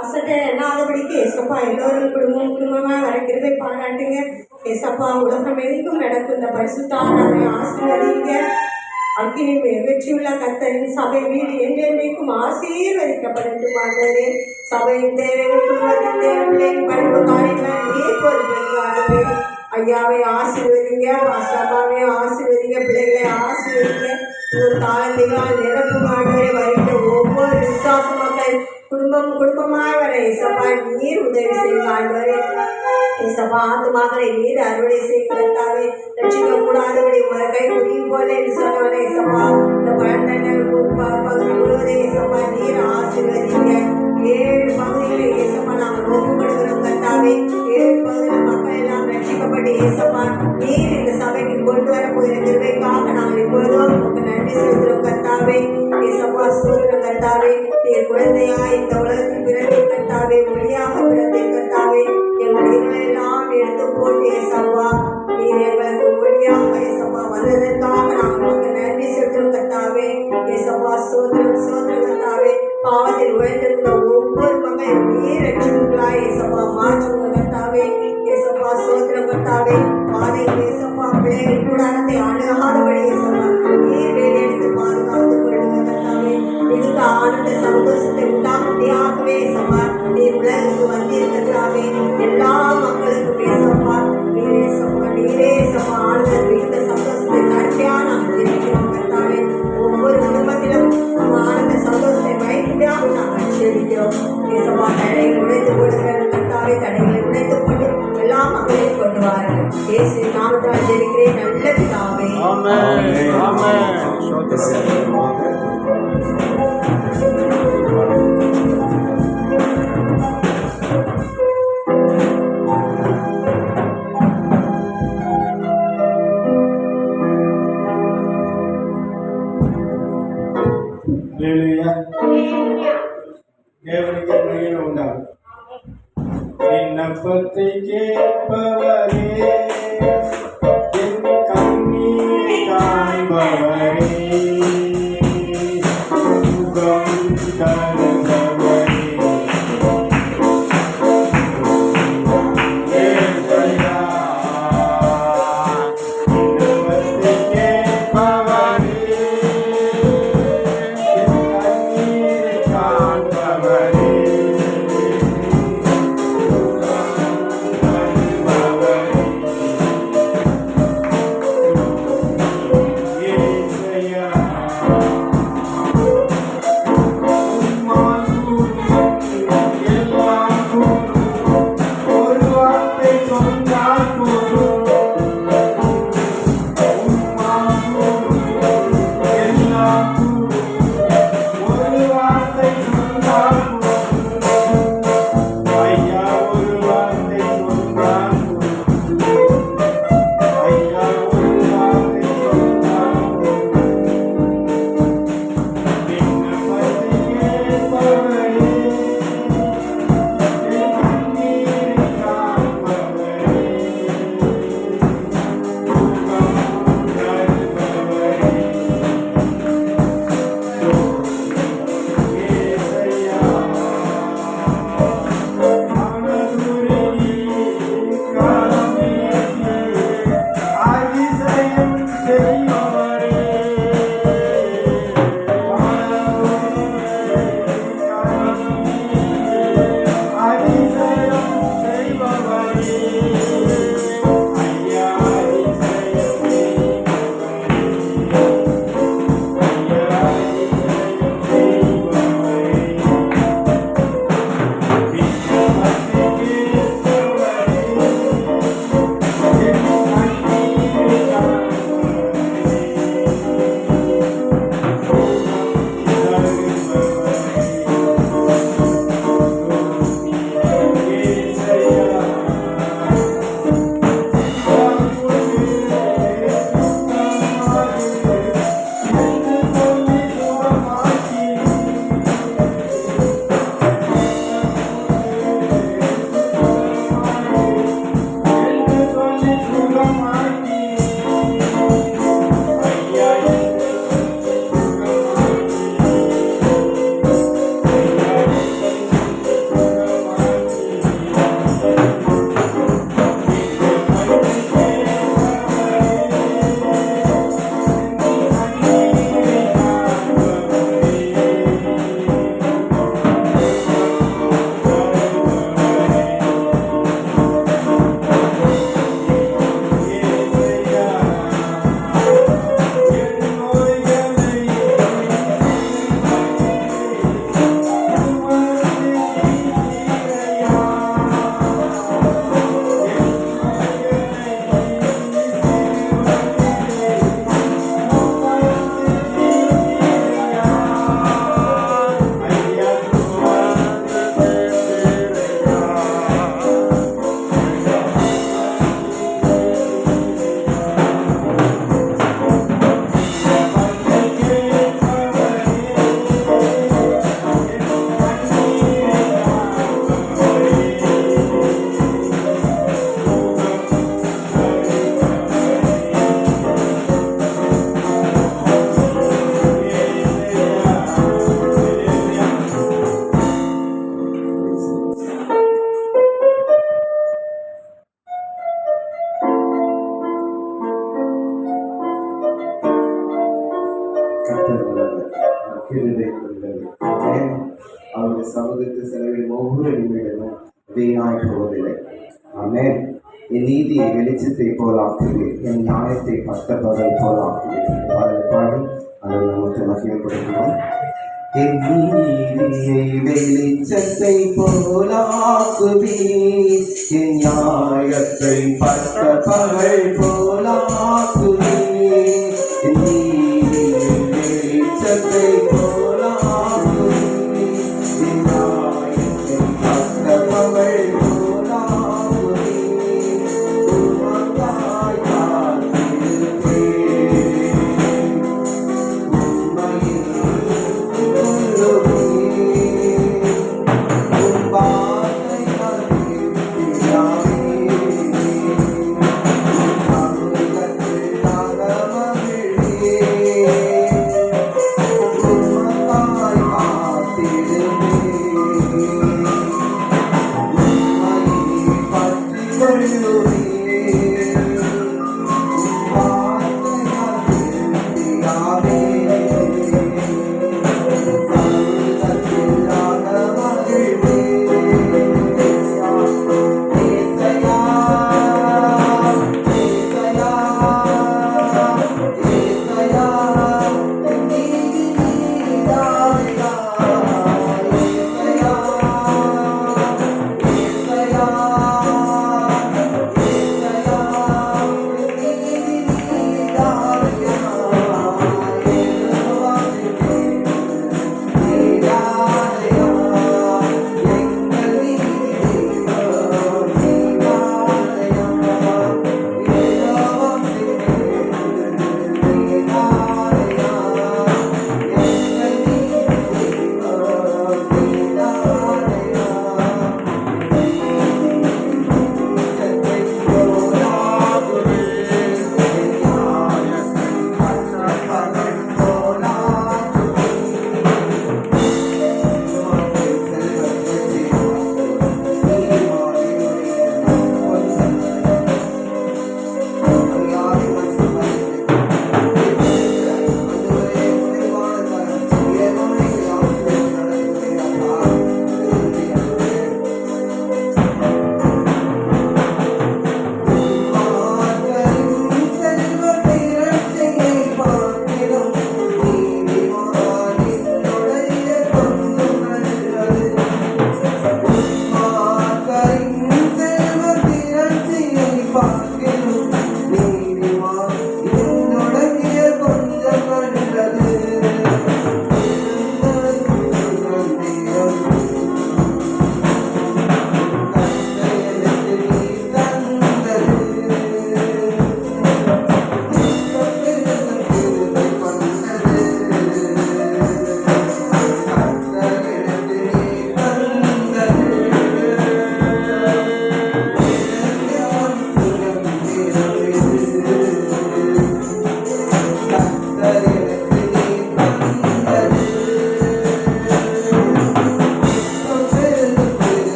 அசட்டை என்னாதபடிக்கு ஏசப்பா எல்லோரும் குடும்பமாக வர கிருபை பாராட்டுங்க. ஏசப்பா உலகம் எங்கும் நடக்கும் இந்த பரிசுத்தாவை ஆசீர்வதிங்க. அக்கினி வெற்றியுள்ள கர்த்தரின் சபை வீடு என்றென்றைக்கும் ஆசீர்வதிக்கப்படட்டும். ஆண்டவரே, சபையின் தேவைகள், குடும்பத்தின் தேவைகளின் படிப்பு காரியங்கள் நீர் பொறுப்பு. ஐயாவை ஆசீர்வதிங்க, அம்மாவை ஆசீர்வதிங்க, பிள்ளைகளை ஆசீர்வதிங்க. ஒரு காலத்தினால் நிரப்பும் ஆண்டவரை வருகின்ற ஒவ்வொரு விசுவாச மக்கள் குடும்பமாய் வர ஏசப்பா நீர் உதவி செய்யுங்க. ஆண்டவரே, ஏசப்பா ஆத்துமாக்களை நீர் அறுவடை செய்கிறதாவே ரட்சிக்க கூடாதபடி உங்களை கை முடியும் போல என்று சொன்னவனே ஏசப்பா, இந்த பழந்தண்ணர் பகுதி முழுவதை ஏசப்பா நீர் ஆசீர்வதிங்க. 7 பகுதிகளை ஏசப்பா நாங்கள் ஒப்புக்கொடுக்கிறோம் கர்த்தாவே. 7 பகுதியில் மக்கள் எல்லாம் ரட்சிக்கப்பட்டு ஏசப்பா நீர் இந்த சபைக்கு கொண்டு வரப்போகிற கிருபைக்காக நாங்கள் இப்பொழுதும் உங்களுக்கு நன்றி செலுத்துகிறோம் கர்த்தாவே. ஏசப்பா ஸ்தோத்திரம் கர்த்தாவே. நீர் குழந்தையாய் இந்த உலகத்தில் பிறந்த கர்த்தாவே, ஒளியாக பிறந்த கர்த்தாவே, எங்கள் எல்லாம் எடுத்து போட்டு ஏசப்பா நீர் எங்களுக்கு ஒளியாக ஏசப்பா வந்ததற்காக நாங்கள் உங்களுக்கு நன்றி செலுத்துகிறோம் கர்த்தாவே. ஏசப்பா ஸ்தோத்திரம் கர்த்தாவே. பாவத்தில் உழைந்திருந்த ஒவ்வொரு மகன் நீர் ரட்சிப்புகளாய் ஏசப்பா மாற்றுங்க கர்த்தாவே. ஏசப்பா ஸ்தோத்திரம் கர்த்தாவே. பாதையில் ஏசப்பா பிள்ளைகள் கூடாரத்தை அணுகாதபடி ஏசப்பா நீர் வேலையெடுத்து பாதுகாத்து கொள்ளுங்க கர்த்தாவே. மிகுந்த ஆனந்த சந்தோஷத்தை உண்டாகும்படியாகவே ஏசப்பா நீர் உலகுக்கு வந்திருக்கிறாவே. எல்லா மக்களுக்கும் ஏசப்பா நீரே ஏசப்பா ஆனந்த மிகுந்த சந்தோஷத்தை கடைசியா நாங்கள் தெரிவிக்கிறோம் கர்த்தாவே. ஒவ்வொரு குடும்பத்திலும் ஆனந்த சந்தோஷத்தை பயன்படாம நாங்கள் செலுக்கிறோம் ஏசப்பா. தடைகளை உடைத்து போடுகிற கர்த்தாவே, தடைகளை உடைத்து போட்டு எல்லா மக்களையும் கொண்டு வாருங்கள். இயேசு நாமத்தால் ஜெபிக்கிறேன் நல்ல பிதாவே. ஆமென் ஆமென். தேவனுக்கு மகிமை உண்டாகும். விண்ணப்பத்தை கேட்பவரே, என் கண்ணீரை காண்பவரே, சுகம் தருபவரே, ஏசையா. விண்ணப்பத்தை கேட்பவரே, என் கண்ணீரை காண்பவரே, yeah. கிருபை கொண்டது. ஆமென். அவருடைய சமூகத்தில் செலவிடும் ஒவ்வொரு நிமிடமும் வீணாய் போவதில்லை. ஆமென். என் நீதியை வெளிச்சத்தை போலாக்குவேன், என் நியாயத்தை பட்ட பகல் போலாக்குவேன். பாடல் பாடி அதை நமக்கு மகிமைப்படுத்துவோம். என் நீதியை வெளிச்சத்தை போலாக்குவீர், என் நியாயத்தை பட்ட பகல் போலாக்குவீர். என் நீதியை வெளிச்சத்தை போலாக்குவீர், என் நியாயத்தை பட்ட பகல் போலாக்குவீர். உமக்காய் காத்திருப்பேன், உம்மையில்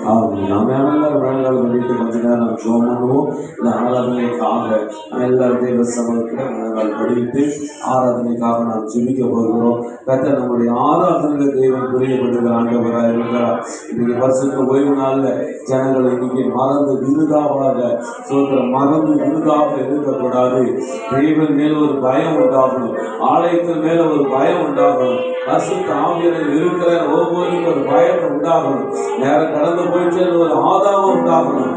நாம எல்லாரும் வேலைகள் பண்ணிட்டு கொஞ்ச நேரம் நம்ம ஜோம் பண்ணுவோம். இந்த ஆராதனைக்காக நம்ம எல்லாரும் தேவ சமூகத்தில் வேலைகள் படித்து ஆராதனைக்காக நாம் ஜெபிக்க போகிறோம். கர்த்தர் நம்முடைய ஆராதனை தேவன் புரியப்படுகிற ஆண்டவராக இருக்கிறார். இன்னைக்கு பரிசுத்த ஓய்வு நாள்ல ஜனங்கள் இன்னைக்கு மறந்து விருதாக சோதரம் மறந்து விருதாக இருக்கக்கூடாது. தேவன் மேல ஒரு பயம் உண்டாகணும், ஆலயத்தின் மேல ஒரு பயம் உண்டாகணும், பரிசுத்த ஆவியில் இருக்கிற ஒவ்வொருக்கும் ஒரு பயம் உண்டாகணும், நேரம் கடந்து போயிட்டு ஒரு ஆதாரம் உண்டாகணும்.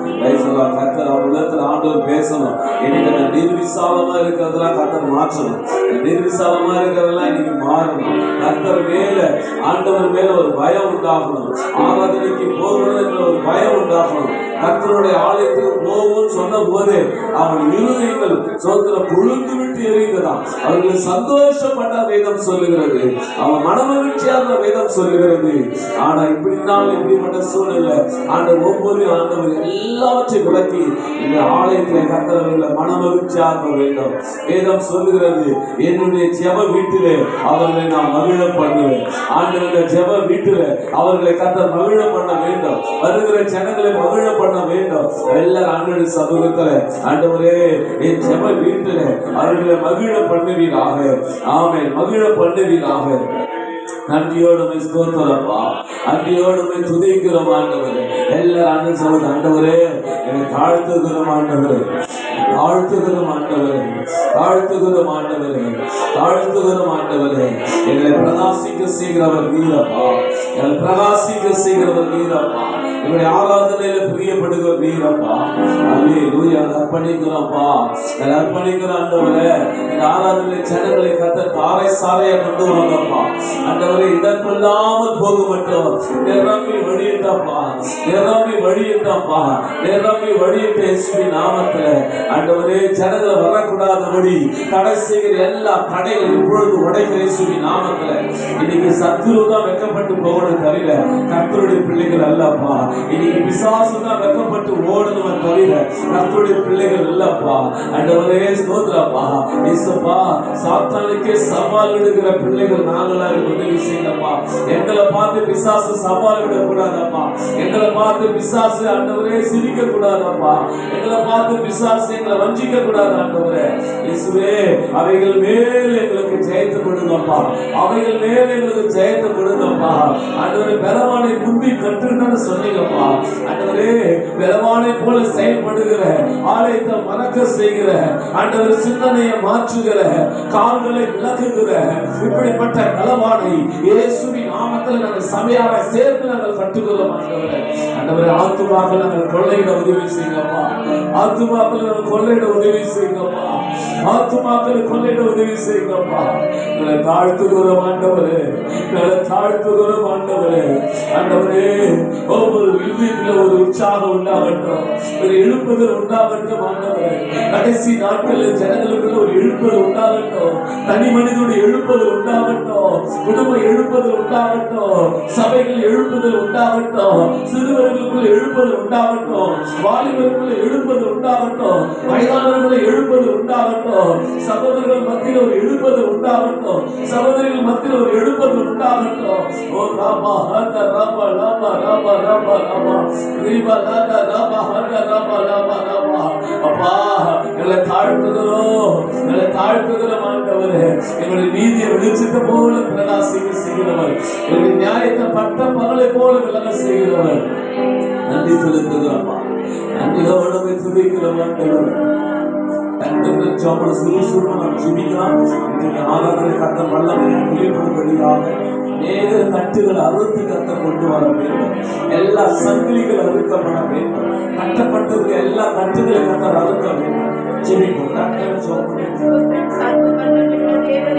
கர்த்தர் அவரிடத்துல ஆண்டவர் பேசணும். இன்னைக்கு நான் நிர்விசாலமா இருக்கிறதெல்லாம் கர்த்தர் மாற்றணும், நிர்விசாலமா இருக்கிறதெல்லாம் இன்னைக்கு மாறணும். கர்த்தர் மேல ஆண்டவர் மேல ஒரு பயம் உண்டாகணும், ஆராதனைக்கு போகிறது ஒரு பயம் உண்டாகணும். கர்த்தருடைய ஆலயத்துக்கு போகும் சொன்ன போது அவன் இருதயங்கள் சோதரம் புழுந்து விட்டு எறிந்ததான். அவர்கள் சந்தோஷப்பட்ட வேதம் சொல்லுகிறது, அவன் மனமகிழ்ச்சியாக வேதம் சொல்லுகிறது. ஆனா இப்படிப்பட்ட சூழ்நிலை ஆண்டவர் ஒவ்வொரு ஆண்டவர் எல்லாவற்றையும் விளக்கி இந்த ஆலயத்திலே கர்த்தர்களை மனமகிழ்ச்சியாக வேண்டும். வேதம் சொல்லுகிறது, என்னுடைய ஜெப வீட்டிலே அவர்களை நான் மகிழ பண்ணுவேன். ஆண்டவருடைய ஜெப வீட்டிலே அவர்களை கர்த்தர் மகிழ பண்ண வேண்டும், வருகிற ஜனங்களை மகிழ பண்ண வேண்டும். எல்லாரும் ஆண்டவருடைய சமூகத்துல ஆண்டவரே என் ஜெப வீட்டிலே அவர்களை மகிழ பண்ணுவீராக. ஆமென், மகிழ பண்ணுவீராக. நன்றியோடு ஸ்தோத்திரப்பா, நன்றியோடு துதிக்கிறோம் ஆண்டவரே. எல்லாரும் ஆண்டு சொல்லுங்க, ஆண்டவரே என்னை தாழ்த்துகிறோம் ஆண்டவரே, தாழ்த்துகிறோம் ஆண்டவரே, தாழ்த்துகிறோம் ஆண்டவரே, தாழ்த்துகிறோம் ஆண்டவரே. எங்களை பிரகாசிக்க செய்கிறவர் நீரப்பா, எங்களை பிரகாசிக்க செய்கிறவர் நீரப்பா, எங்களுடைய ஆராதனையில பிரியப்படுகிற நீரப்பா. அல்லேலூயா, அர்ப்பணிக்கிறோம்ப்பா, அர்ப்பணிக்கிறோம் ஆண்டவரே. இந்த ஆராதனை ஜனங்களை கர்த்தர் தாரை சாலையா கொண்டு வாங்கப்பா. ஆண்டவரே இடமில்லாமல் போக மட்டும் நிரம்பி வழியிட்டப்பா, நிரம்பி வழியிட்டப்பா, நிரம்பி வழியிட்ட இயேசுவின் நாமத்துல ஆண்டவரே ஜனங்களை வரக்கூடாதபடி தடை செய்கிற எல்லா தடைகள் இப்பொழுது உடைகிற இயேசுவின் நாமத்துல. இன்னைக்கு சத்துருதான் வெக்கப்பட்டு போகணும் தவிர கர்த்தருடைய பிள்ளைகள் அல்லப்பா. இன்னைக்கு பிசாசு தான் வெக்கப்பட்டு ஓடணும் தவிர கர்த்தருடைய பிள்ளைகள் இல்லப்பா. ஆண்டவரே ஸ்தோத்திரப்பா, இயேசுப்பா. சாத்தானுக்கே சவால் விடுகிற பிள்ளைகள் நாங்களா உதவி செய்யப்பா. எங்களை பார்த்து பிசாசு சவால் விடக்கூடாதப்பா, எங்களை பார்த்து பிசாசு ஆண்டவரே சிரிக்க கூடாதப்பா, எங்களை பார்த்து பிசாசு எங்களை வஞ்சிக்க கூடாது ஆண்டவரே. இயேசுவே அவைகள் மேல எங்களுக்கு ஜெயத்தை கொடுங்கப்பா, அவைகள் மேல எங்களுக்கு ஜெயத்தை கொடுங்கப்பா. ஆண்டவரே பலவானை முந்தி கற்றுன்னு சொன்னீங்கப்பா. ஆண்டவரே பலவானை போல செயல்படுகிற, ஆலயத்தை மறக்க செய்கிற, ஆண்டவர் சிந்தனையை மாற்றுகிற, கால்களை விளக்குகிற இப்படிப்பட்ட பலவானை இயேசுவின் நாமத்தில் நாங்கள் சபையாக சேர்ந்து நாங்கள் கட்டுகிறோம் ஆண்டவரே. ஆண்டவரே ஆத்துமாக்கள் நாங்கள் கொள்ளையிட உதவி செய்யுங்கப்பா, ஆத்துமாக்கள் நாங்கள் கொள்ளையிட உதவி செய்யுங்கப்பா, ஆத்துமாக்கள் கொள்ளையிட உதவி செய்யுங்கப்பா. எங்களை தாழ்த்துகிறோம் ஆண்டவரே, எங்களை தாழ்த்துகிறோம் ஆண்டவரே. ஆண்டவரே ஒவ்வொரு இறுதியில் ஒரு உற்சாகம் உண்டாகட்டும், ஒரு எழுப்புதல் உண்டாகட்டும் ஆண்டவரே. கடைசி நாட்களில் ஜனங்களுக்குள்ள ஒரு எழுப்புதல் உண்டாகட்டும், தனி மனிதனுடைய எழுப்புதல் உண்டாகட்டும், குடும்ப எழுப்புதல் உண்டாகட்டும், சபைகள் எழுப்புதல் உண்டாகட்டும், சிறுவர்களுக்குள்ள எழுப்புதல் உண்டாகட்டும், வாலிபர்களுக்குள்ள எழுப்புதல் உண்டாகட்டும், வயதானவர்களை எழுப்புதல் உண்டாகட்டும், சகோதரர்கள் மத்தியில் ஒரு எழுப்புதல் உண்டாகட்டும், சகோதரிகள் மத்தியில் ஒரு எழுப்புதல் உண்டாகட்டும். ஓ ராமா ஹத ராமா ராமா ராமா ராமா ராமா ரீபா லாத ராமா ஹத ராமா ராமா ராமா. அப்பா எங்களை தாழ்த்துகிறோம், எங்களை தாழ்த்துகிறோம் ஆண்டவரே. எங்களுடைய நீதியை வெளிச்சத்தை போல பிரகாசிக்க செய்கிறவர், எங்களுடைய நியாயத்தை பட்ட பகலை போல விளங்க செய்கிறவர். நன்றி செலுத்துகிறோம்ப்பா, நன்றியோடு துதிக்கிறோம் ஆண்டவர். கட்டுகள் அறுத்து கத்த கொண்டு வர வேண்டும், எல்லா சங்கிலிகள் அறுக்கப்பட வேண்டும், கட்டப்பட்டது எல்லா கட்டுகளை கத்த அறுக்க வேண்டும். ஜெபிப்போம்.